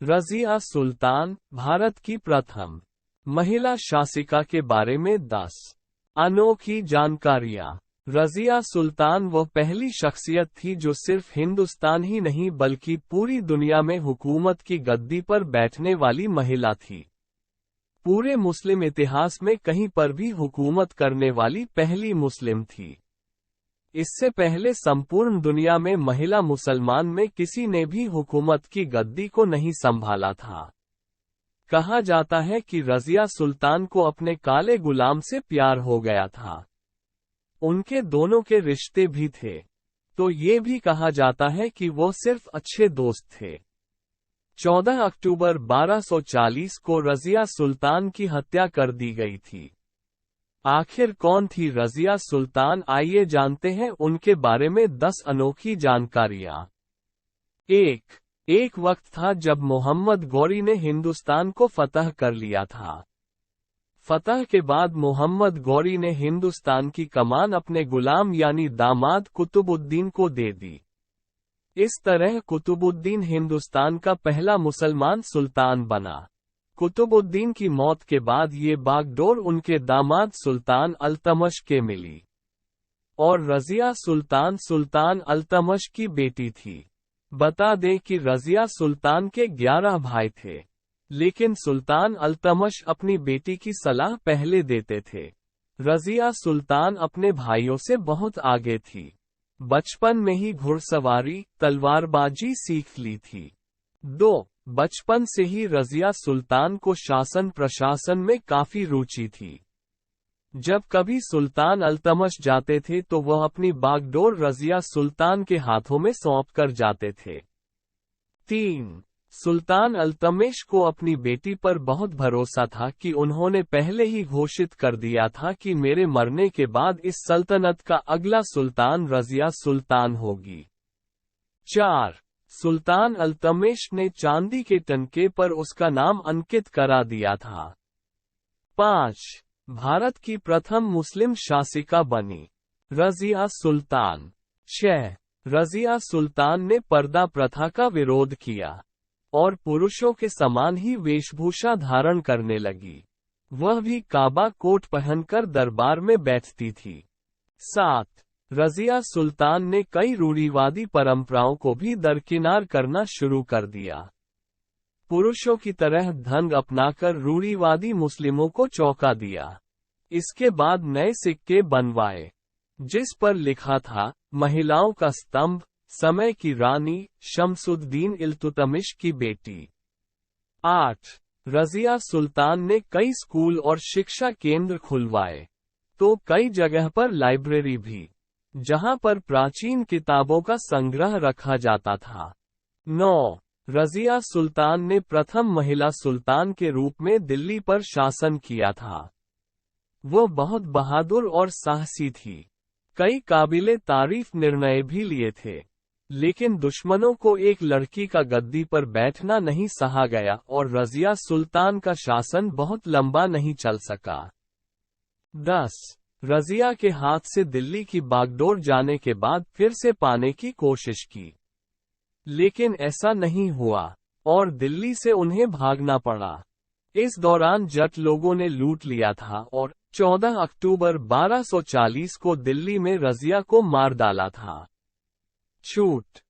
रज़िया सुल्तान, भारत की प्रथम महिला शासिका के बारे में 10 अनोखी जानकारियां। रज़िया सुल्तान वह पहली शख्सियत थी जो सिर्फ हिंदुस्तान ही नहीं बल्कि पूरी दुनिया में हुकूमत की गद्दी पर बैठने वाली महिला थी। पूरे मुस्लिम इतिहास में कहीं पर भी हुकूमत करने वाली पहली मुस्लिम थी। इससे पहले संपूर्ण दुनिया में महिला मुसलमान में किसी ने भी हुकूमत की गद्दी को नहीं संभाला था। कहा जाता है कि रज़िया सुल्तान को अपने काले गुलाम से प्यार हो गया था। उनके दोनों के रिश्ते भी थे, तो ये भी कहा जाता है कि वो सिर्फ अच्छे दोस्त थे। 14 अक्टूबर 1240 को रज़िया सुल्तान की हत्या कर दी गई थी। आखिर कौन थी रज़िया सुल्तान, आइए जानते हैं उनके बारे में 10 अनोखी जानकारियां। एक वक्त था जब मोहम्मद गौरी ने हिंदुस्तान को फतह कर लिया था। फतह के बाद मोहम्मद गौरी ने हिंदुस्तान की कमान अपने गुलाम यानी दामाद कुतुबुद्दीन को दे दी। इस तरह कुतुबुद्दीन हिंदुस्तान का पहला मुसलमान सुल्तान बना। कुतुबुद्दीन की मौत के बाद ये बागडोर उनके दामाद सुल्तान अल्तमश के मिली, और रज़िया सुल्तान सुल्तान अल्तमश की बेटी थी। बता दें कि रज़िया सुल्तान के 11 भाई थे, लेकिन सुल्तान अल्तमश अपनी बेटी की सलाह पहले देते थे। रज़िया सुल्तान अपने भाइयों से बहुत आगे थी। बचपन में ही घुड़सवारी, तलवारबाजी सीख ली थी। 2. बचपन से ही रज़िया सुल्तान को शासन प्रशासन में काफी रुचि थी। जब कभी सुल्तान अल्तमश जाते थे तो वह अपनी बागडोर रज़िया सुल्तान के हाथों में सौंप कर जाते थे। 3. सुल्तान अल्तमश को अपनी बेटी पर बहुत भरोसा था कि उन्होंने पहले ही घोषित कर दिया था कि मेरे मरने के बाद इस सल्तनत का अगला सुल्तान रज़िया सुल्तान होगी। 4. सुल्तान अल्तमश ने चांदी के टंके पर उसका नाम अंकित करा दिया था। 5. भारत की प्रथम मुस्लिम शासिका बनी रज़िया सुल्तान। 6. रज़िया सुल्तान ने पर्दा प्रथा का विरोध किया और पुरुषों के समान ही वेशभूषा धारण करने लगी। वह भी काबा कोट पहनकर दरबार में बैठती थी। 7. रज़िया सुल्तान ने कई रूढ़िवादी परंपराओं को भी दरकिनार करना शुरू कर दिया। पुरुषों की तरह ढंग अपनाकर रूढ़िवादी मुस्लिमों को चौंका दिया। इसके बाद नए सिक्के बनवाए, जिस पर लिखा था महिलाओं का स्तंभ, समय की रानी शमसुद्दीन इल्तुतमिश की बेटी। 8. रज़िया सुल्तान ने कई स्कूल और शिक्षा केंद्र खुलवाए, तो कई जगह पर लाइब्रेरी भी, जहां पर प्राचीन किताबों का संग्रह रखा जाता था। 9. रज़िया सुल्तान ने प्रथम महिला सुल्तान के रूप में दिल्ली पर शासन किया था। वो बहुत बहादुर और साहसी थी। कई काबिले तारीफ निर्णय भी लिए थे, लेकिन दुश्मनों को एक लड़की का गद्दी पर बैठना नहीं सहा गया और रज़िया सुल्तान का शासन बहुत लंबा नहीं चल सका। 10. रज़िया के हाथ से दिल्ली की बागडोर जाने के बाद फिर से पाने की कोशिश की, लेकिन ऐसा नहीं हुआ और दिल्ली से उन्हें भागना पड़ा। इस दौरान जट लोगों ने लूट लिया था और 14 अक्टूबर 1240 को दिल्ली में रज़िया को मार डाला था। छूट।